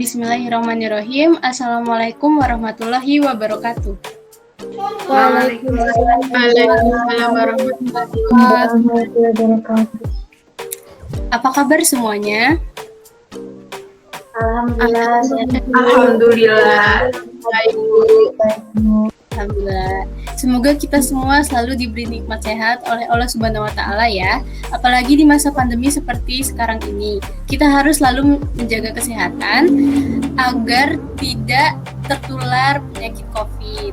Bismillahirrahmanirrahim. Assalamualaikum warahmatullahi wabarakatuh. Waalaikumsalam warahmatullahi wabarakatuh. Apa kabar semuanya? Alhamdulillah. Baik, Bu. Alhamdulillah. Semoga kita semua selalu diberi nikmat sehat oleh Allah Subhanahu wa Ta'ala ya. Apalagi di masa pandemi seperti sekarang ini. Kita harus selalu menjaga kesehatan agar tidak tertular penyakit COVID.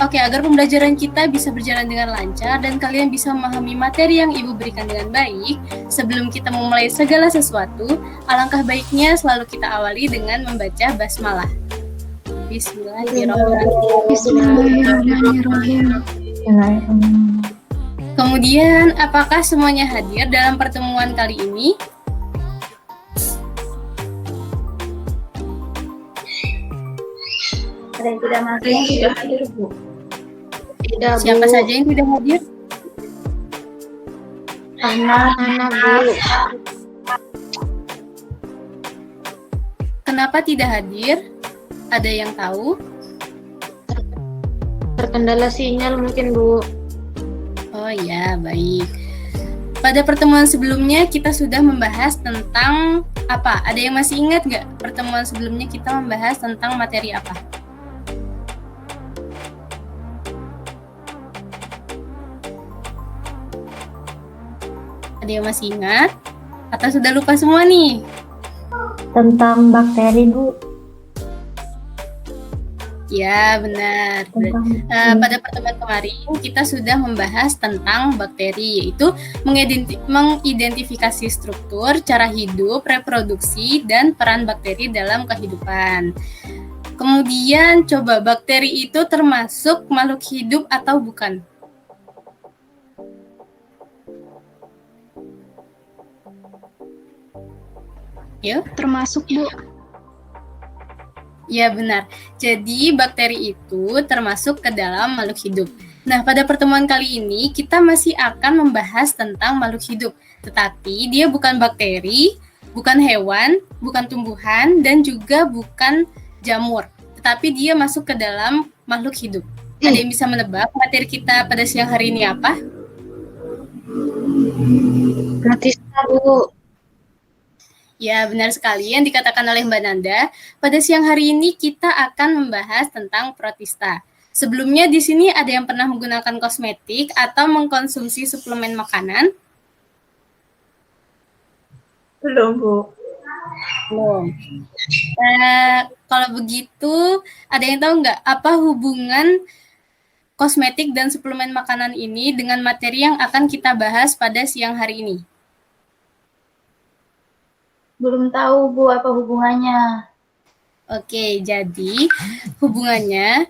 Agar pembelajaran kita bisa berjalan dengan lancar dan kalian bisa memahami materi yang Ibu berikan dengan baik. Sebelum kita memulai segala sesuatu, alangkah baiknya selalu kita awali dengan membaca basmalah. Bismillahirrahmanirrahim. Kemudian, apakah semuanya hadir dalam pertemuan kali ini? Ada yang tidak masuk, yang tidak hadir, Bu. Tidak, Siapa saja yang tidak hadir? Anak-anak, Bu. Kenapa tidak hadir? Ada yang tahu? Terkendala sinyal mungkin, Bu. Oh ya, baik. Pada pertemuan sebelumnya kita sudah membahas tentang apa? Ada yang masih ingat nggak pertemuan sebelumnya kita membahas tentang materi apa? Ada yang masih ingat? Atau sudah lupa semua nih? Tentang bakteri, Bu. Ya, benar. Pada pertemuan kemarin kita sudah membahas tentang bakteri, yaitu mengidentifikasi struktur, cara hidup, reproduksi, dan peran bakteri dalam kehidupan. Kemudian, coba bakteri itu termasuk makhluk hidup atau bukan? Yuk. Termasuk, Bu. Ya, benar. Jadi bakteri itu termasuk ke dalam makhluk hidup. Nah, pada pertemuan kali ini kita masih akan membahas tentang makhluk hidup. Tetapi dia bukan bakteri, bukan hewan, bukan tumbuhan, dan juga bukan jamur. Tetapi dia masuk ke dalam makhluk hidup. Ada yang bisa menebak materi kita pada siang hari ini apa? Protista, Bu. Ya, benar sekali yang dikatakan oleh Mbak Nanda. Pada siang hari ini kita akan membahas tentang protista. Sebelumnya di sini ada yang pernah menggunakan kosmetik atau mengkonsumsi suplemen makanan? Belum, Bu. Belum. Kalau begitu, ada yang tahu nggak apa hubungan kosmetik dan suplemen makanan ini dengan materi yang akan kita bahas pada siang hari ini? Belum tahu, Bu, apa hubungannya. Oke, jadi hubungannya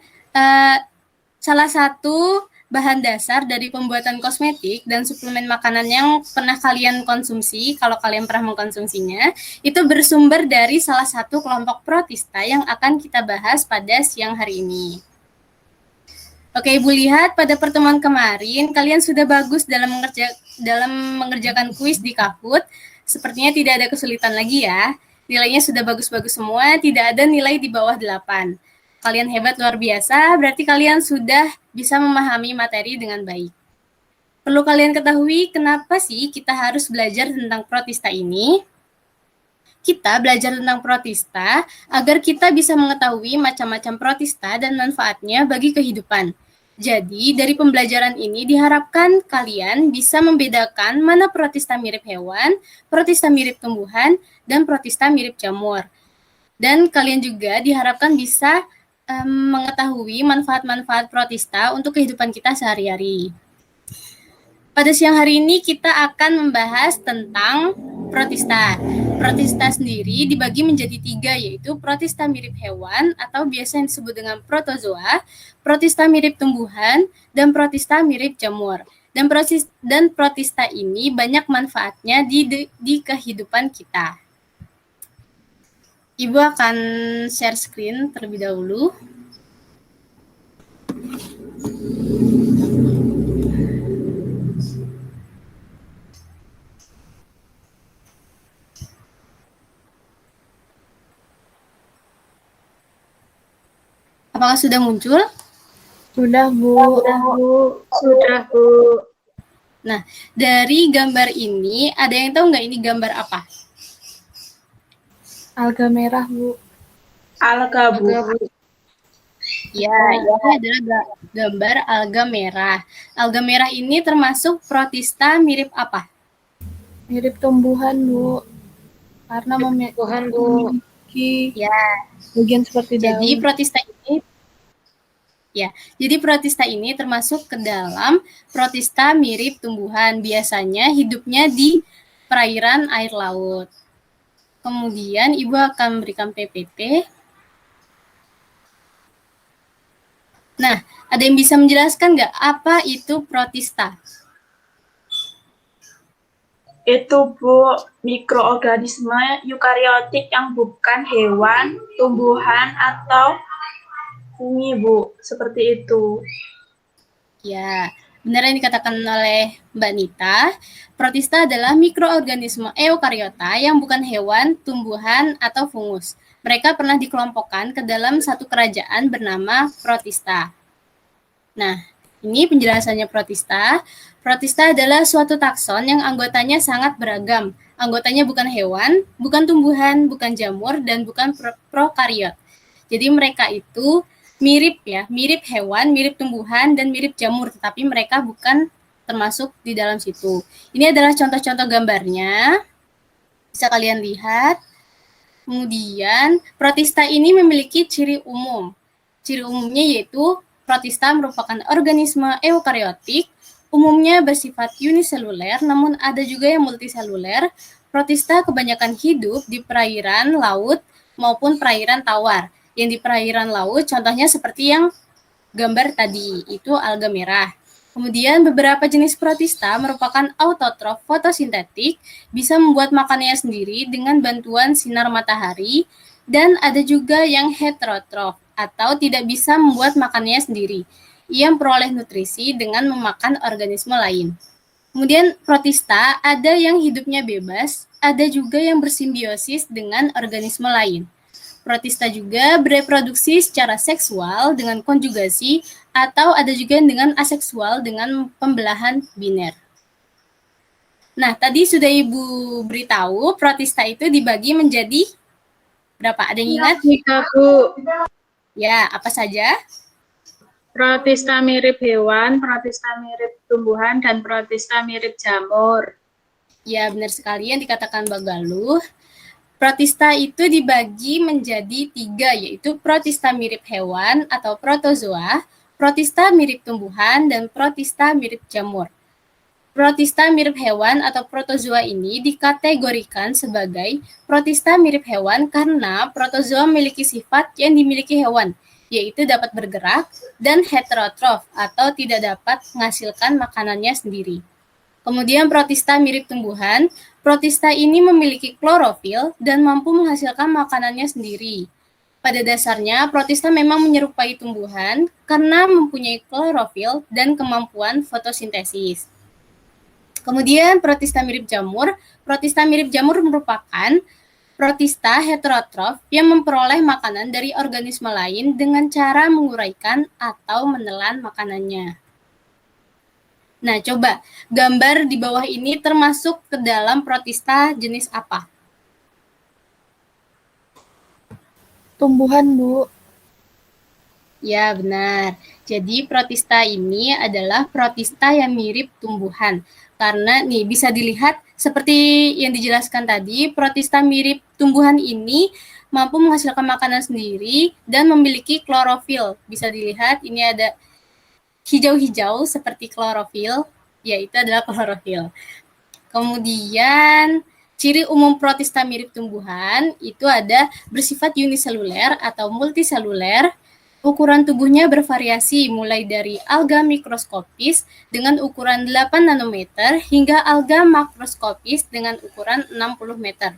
salah satu bahan dasar dari pembuatan kosmetik dan suplemen makanan yang pernah kalian konsumsi, kalau kalian pernah mengkonsumsinya, itu bersumber dari salah satu kelompok protista yang akan kita bahas pada siang hari ini. Oke, Ibu lihat pada pertemuan kemarin kalian sudah bagus dalam mengerjakan kuis di Kahoot. Sepertinya tidak ada kesulitan lagi ya. Nilainya sudah bagus-bagus semua, tidak ada nilai di bawah 8. Kalian hebat luar biasa, berarti kalian sudah bisa memahami materi dengan baik. Perlu kalian ketahui kenapa sih kita harus belajar tentang protista ini? Kita belajar tentang protista agar kita bisa mengetahui macam-macam protista dan manfaatnya bagi kehidupan. Jadi, dari pembelajaran ini diharapkan kalian bisa membedakan mana protista mirip hewan, protista mirip tumbuhan, dan protista mirip jamur. Dan kalian juga diharapkan bisa mengetahui manfaat-manfaat protista untuk kehidupan kita sehari-hari. Pada siang hari ini kita akan membahas tentang protista. Protista sendiri dibagi menjadi 3, yaitu protista mirip hewan atau biasa yang disebut dengan protozoa, protista mirip tumbuhan, dan protista mirip jamur. Dan protista ini banyak manfaatnya di kehidupan kita. Ibu akan share screen terlebih dahulu. Apakah sudah muncul? Sudah, Bu. Sudah, Bu. Nah, dari gambar ini, ada yang tahu nggak ini gambar apa? Alga merah, Bu. Alga, Bu. Ya, ini adalah gambar alga merah. Alga merah ini termasuk protista mirip apa? Mirip tumbuhan, Bu. Karena memiliki Ya, bagian seperti jadi daun. protista ini termasuk ke dalam protista mirip tumbuhan. Biasanya hidupnya di perairan air laut. Kemudian Ibu akan memberikan PPT. Nah, ada yang bisa menjelaskan nggak apa itu protista? Itu, Bu, mikroorganisme eukariotik yang bukan hewan, tumbuhan, atau fungi, Bu. Seperti itu. Ya, benar yang dikatakan oleh Mbak Nita. Protista adalah mikroorganisme eukariota yang bukan hewan, tumbuhan, atau fungus. Mereka pernah dikelompokkan ke dalam satu kerajaan bernama protista. Nah, ini penjelasannya protista. Protista adalah suatu takson yang anggotanya sangat beragam. Anggotanya bukan hewan, bukan tumbuhan, bukan jamur, dan bukan prokariot. Jadi mereka itu mirip hewan, mirip tumbuhan, dan mirip jamur, tetapi mereka bukan termasuk di dalam situ. Ini adalah contoh-contoh gambarnya. Bisa kalian lihat. Kemudian, protista ini memiliki ciri umum. Ciri umumnya yaitu protista merupakan organisme eukariotik, umumnya bersifat uniseluler, namun ada juga yang multiseluler. Protista kebanyakan hidup di perairan laut maupun perairan tawar. Yang di perairan laut contohnya seperti yang gambar tadi, itu alga merah. Kemudian beberapa jenis protista merupakan autotrof fotosintetik, bisa membuat makanannya sendiri dengan bantuan sinar matahari, dan ada juga yang heterotrof atau tidak bisa membuat makanannya sendiri. Ia memperoleh nutrisi dengan memakan organisme lain. Kemudian protista ada yang hidupnya bebas, ada juga yang bersimbiosis dengan organisme lain. Protista juga bereproduksi secara seksual dengan konjugasi atau ada juga dengan aseksual dengan pembelahan biner. Nah, tadi sudah Ibu beritahu protista itu dibagi menjadi berapa? Ada yang ingat? 3, Bu. Ya, apa saja? Protista mirip hewan, protista mirip tumbuhan, dan protista mirip jamur. Ya, benar sekali yang dikatakan Mbak Galuh. Protista itu dibagi menjadi 3, yaitu protista mirip hewan atau protozoa, protista mirip tumbuhan, dan protista mirip jamur. Protista mirip hewan atau protozoa ini dikategorikan sebagai protista mirip hewan karena protozoa memiliki sifat yang dimiliki hewan, yaitu dapat bergerak dan heterotrof atau tidak dapat menghasilkan makanannya sendiri. Kemudian protista mirip tumbuhan, protista ini memiliki klorofil dan mampu menghasilkan makanannya sendiri. Pada dasarnya, protista memang menyerupai tumbuhan karena mempunyai klorofil dan kemampuan fotosintesis. Kemudian protista mirip jamur merupakan protista heterotrof yang memperoleh makanan dari organisme lain dengan cara menguraikan atau menelan makanannya. Nah, coba gambar di bawah ini termasuk ke dalam protista jenis apa? Tumbuhan, Bu. Ya, benar. Jadi protista ini adalah protista yang mirip tumbuhan. Karena nih bisa dilihat seperti yang dijelaskan tadi, protista mirip tumbuhan ini mampu menghasilkan makanan sendiri dan memiliki klorofil. Bisa dilihat ini ada hijau-hijau seperti klorofil, yaitu adalah klorofil. Kemudian ciri umum protista mirip tumbuhan itu ada bersifat uniseluler atau multiseluler. Ukuran tubuhnya bervariasi mulai dari alga mikroskopis dengan ukuran 8 nanometer hingga alga makroskopis dengan ukuran 60 meter.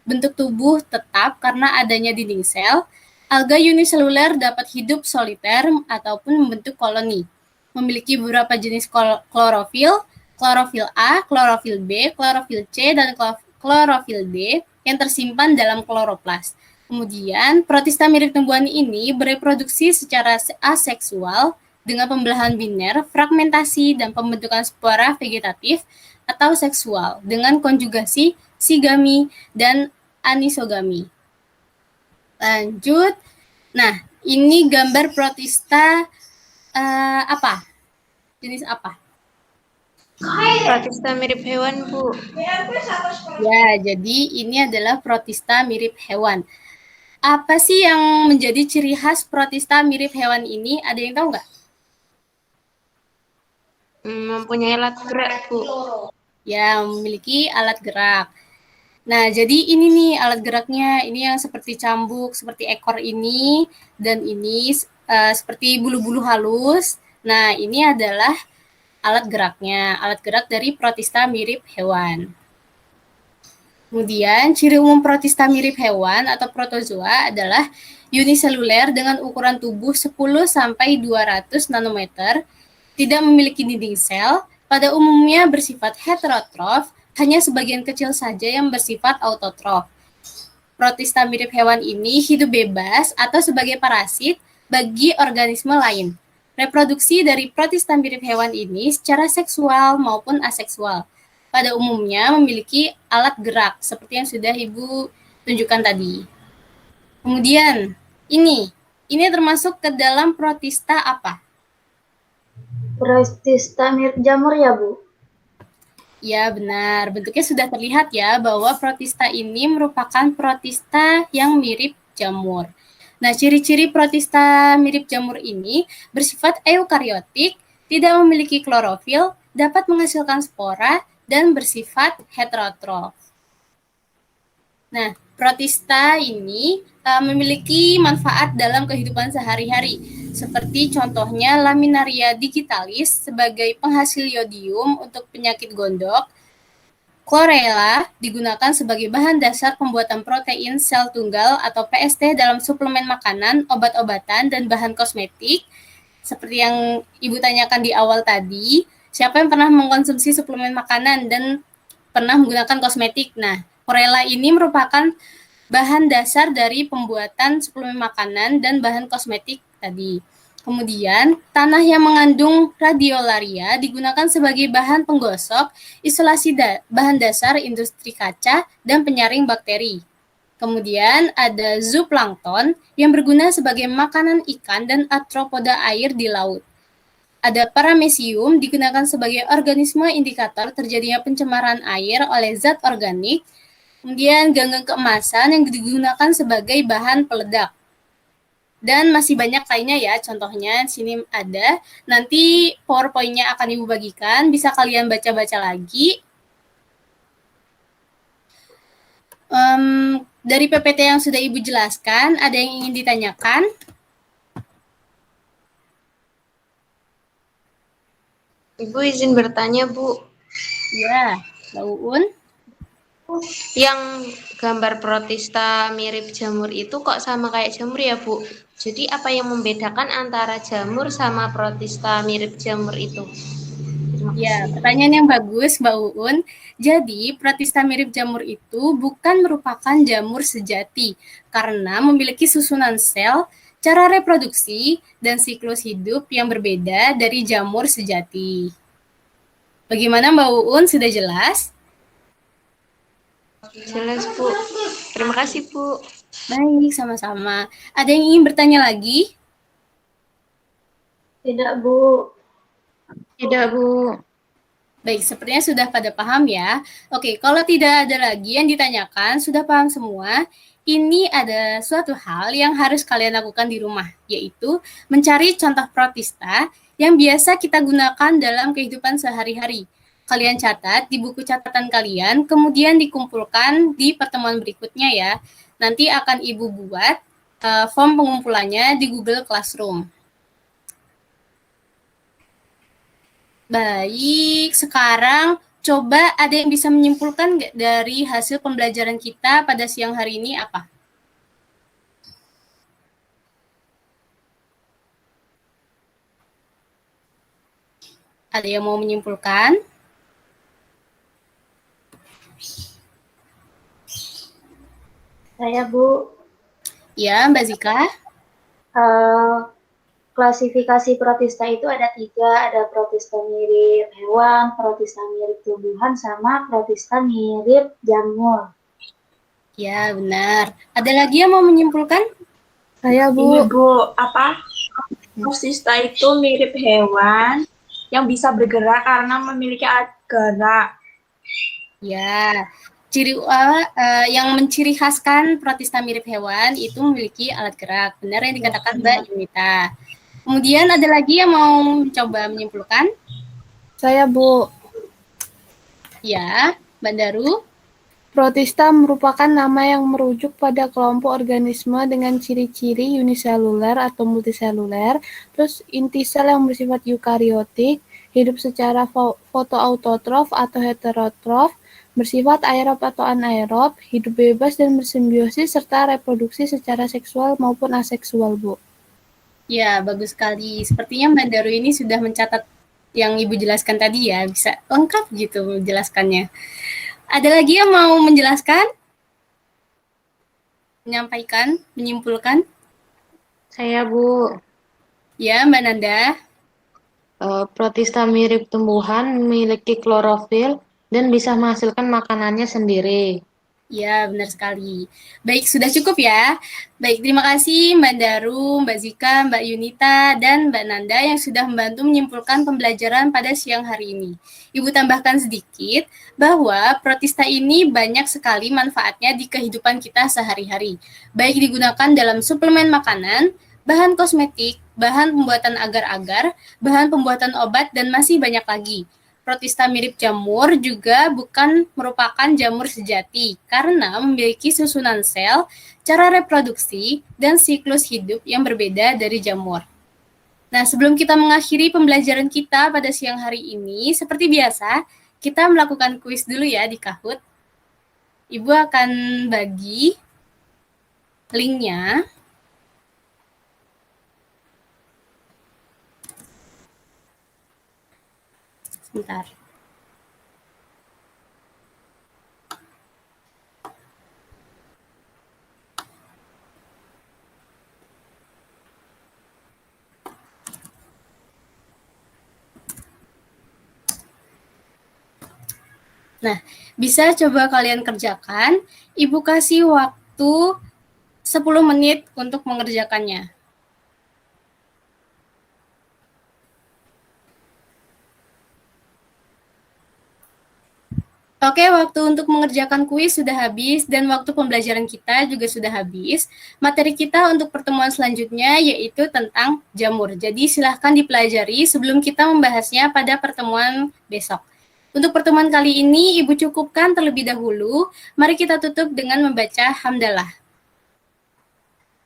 Bentuk tubuh tetap karena adanya dinding sel. Alga uniseluler dapat hidup soliter ataupun membentuk koloni. Memiliki beberapa jenis klorofil, klorofil A, klorofil B, klorofil C, dan klorofil D yang tersimpan dalam kloroplas. Kemudian, protista mirip tumbuhan ini bereproduksi secara aseksual dengan pembelahan biner, fragmentasi, dan pembentukan spora vegetatif atau seksual dengan konjugasi sigami dan anisogami. Lanjut. Nah, ini gambar protista apa? Jenis apa? Protista mirip hewan, Bu. Ya, jadi ini adalah protista mirip hewan. Apa sih yang menjadi ciri khas protista mirip hewan ini? Ada yang tahu nggak? Mempunyai alat gerak, Bu. Ya, memiliki alat gerak. Nah, jadi ini nih alat geraknya. Ini yang seperti cambuk, seperti ekor ini, dan ini seperti bulu-bulu halus. Nah, ini adalah alat geraknya. Alat gerak dari protista mirip hewan. Kemudian, ciri umum protista mirip hewan atau protozoa adalah uniseluler dengan ukuran tubuh 10-200 nanometer, tidak memiliki dinding sel, pada umumnya bersifat heterotrof, hanya sebagian kecil saja yang bersifat autotrof. Protista mirip hewan ini hidup bebas atau sebagai parasit bagi organisme lain. Reproduksi dari protista mirip hewan ini secara seksual maupun aseksual. Pada umumnya memiliki alat gerak seperti yang sudah Ibu tunjukkan tadi. Kemudian ini termasuk ke dalam protista apa? Protista mirip jamur ya, Bu? Ya, benar. Bentuknya sudah terlihat ya bahwa protista ini merupakan protista yang mirip jamur. Nah, ciri-ciri protista mirip jamur ini bersifat eukariotik, tidak memiliki klorofil, dapat menghasilkan spora, dan bersifat heterotrof. Nah, protista ini memiliki manfaat dalam kehidupan sehari-hari, seperti contohnya Laminaria digitalis sebagai penghasil yodium untuk penyakit gondok, Chlorella digunakan sebagai bahan dasar pembuatan protein sel tunggal atau PST dalam suplemen makanan, obat-obatan, dan bahan kosmetik. Seperti yang Ibu tanyakan di awal tadi, siapa yang pernah mengkonsumsi suplemen makanan dan pernah menggunakan kosmetik? Nah, Chlorella ini merupakan bahan dasar dari pembuatan suplemen makanan dan bahan kosmetik tadi. Kemudian, tanah yang mengandung radiolaria digunakan sebagai bahan penggosok, isolasi bahan dasar industri kaca, dan penyaring bakteri. Kemudian ada zooplankton yang berguna sebagai makanan ikan dan arthropoda air di laut. Ada paramecium digunakan sebagai organisme indikator terjadinya pencemaran air oleh zat organik. Kemudian ganggang keemasan yang digunakan sebagai bahan peledak. Dan masih banyak lainnya ya, contohnya di sini ada. Nanti PowerPoint-nya akan Ibu bagikan, bisa kalian baca-baca lagi. Dari PPT yang sudah Ibu jelaskan, ada yang ingin ditanyakan? Ibu izin bertanya, Bu. Ya, Mbak Uun. Yang gambar protista mirip jamur itu kok sama kayak jamur ya, Bu? Jadi apa yang membedakan antara jamur sama protista mirip jamur itu? Ya, pertanyaan yang bagus, Mbak Uun. Jadi, protista mirip jamur itu bukan merupakan jamur sejati karena memiliki susunan sel, cara reproduksi, dan siklus hidup yang berbeda dari jamur sejati. Bagaimana Mbak Uun? Sudah jelas? Jelas, Bu. Terima kasih, Bu. Baik, sama-sama. Ada yang ingin bertanya lagi? Tidak, Bu. Tidak, Bu. Baik, sepertinya sudah pada paham ya. Oke, kalau tidak ada lagi yang ditanyakan, sudah paham semua, ini ada suatu hal yang harus kalian lakukan di rumah, yaitu mencari contoh protista yang biasa kita gunakan dalam kehidupan sehari-hari. Kalian catat di buku catatan kalian, kemudian dikumpulkan di pertemuan berikutnya ya. Nanti akan Ibu buat form pengumpulannya di Google Classroom. Baik, sekarang coba ada yang bisa menyimpulkan nggak dari hasil pembelajaran kita pada siang hari ini apa? Ada yang mau menyimpulkan? Saya, Bu. Ya, Mbak Zika. Klasifikasi protista itu ada 3, ada protista mirip hewan, protista mirip tumbuhan, sama protista mirip jamur. Ya, benar. Ada lagi yang mau menyimpulkan? Saya, Ini Bu. Bu, protista itu mirip hewan yang bisa bergerak karena memiliki alat gerak. Ya, yang menciri khaskan protista mirip hewan itu memiliki alat gerak. Benar yang dikatakan Mbak Yunita. Kemudian ada lagi yang mau mencoba menyimpulkan? Saya, Bu. Ya, Mbak Daru. Protista merupakan nama yang merujuk pada kelompok organisme dengan ciri-ciri uniseluler atau multiseluler, terus inti sel yang bersifat eukariotik, hidup secara fotoautotrof atau heterotrof, bersifat aerob atau anaerob, hidup bebas dan bersimbiosis, serta reproduksi secara seksual maupun aseksual, Bu. Ya, bagus sekali. Sepertinya Mbak Daru ini sudah mencatat yang Ibu jelaskan tadi ya, bisa lengkap gitu menjelaskannya. Ada lagi yang mau menjelaskan? Menyampaikan, menyimpulkan? Saya, Bu. Ya, Mbak Nanda. Protista mirip tumbuhan, memiliki klorofil, dan bisa menghasilkan makanannya sendiri. Ya, benar sekali. Baik, sudah cukup ya. Baik, terima kasih Mbak Daru, Mbak Zika, Mbak Yunita, dan Mbak Nanda yang sudah membantu menyimpulkan pembelajaran pada siang hari ini. Ibu tambahkan sedikit bahwa protista ini banyak sekali manfaatnya di kehidupan kita sehari-hari. Baik digunakan dalam suplemen makanan, bahan kosmetik, bahan pembuatan agar-agar, bahan pembuatan obat, dan masih banyak lagi. Protista mirip jamur juga bukan merupakan jamur sejati karena memiliki susunan sel, cara reproduksi, dan siklus hidup yang berbeda dari jamur. Nah, sebelum kita mengakhiri pembelajaran kita pada siang hari ini, seperti biasa, kita melakukan kuis dulu ya di Kahoot. Ibu akan bagi linknya. Sebentar. Nah, bisa coba kalian kerjakan. Ibu kasih waktu 10 menit untuk mengerjakannya. Oke, waktu untuk mengerjakan kuis sudah habis dan waktu pembelajaran kita juga sudah habis. Materi kita untuk pertemuan selanjutnya yaitu tentang jamur. Jadi silahkan dipelajari sebelum kita membahasnya pada pertemuan besok. Untuk pertemuan kali ini, Ibu cukupkan terlebih dahulu. Mari kita tutup dengan membaca hamdalah.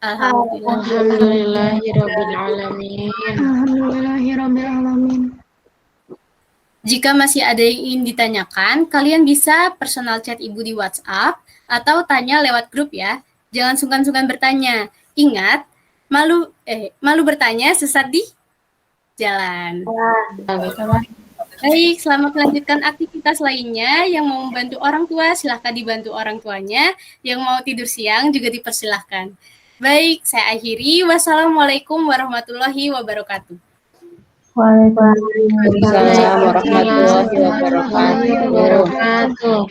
Alhamdulillahirrabbilalamin. Alhamdulillahirrabbilalamin. Jika masih ada yang ingin ditanyakan, kalian bisa personal chat Ibu di WhatsApp atau tanya lewat grup ya. Jangan sungkan-sungkan bertanya. Ingat, malu bertanya, sesat di jalan. Baik, selamat melanjutkan aktivitas lainnya. Yang mau membantu orang tua, silahkan dibantu orang tuanya. Yang mau tidur siang juga dipersilahkan. Baik, saya akhiri. Wassalamualaikum warahmatullahi wabarakatuh. Waalaikumsalam warahmatullahi wabarakatuh.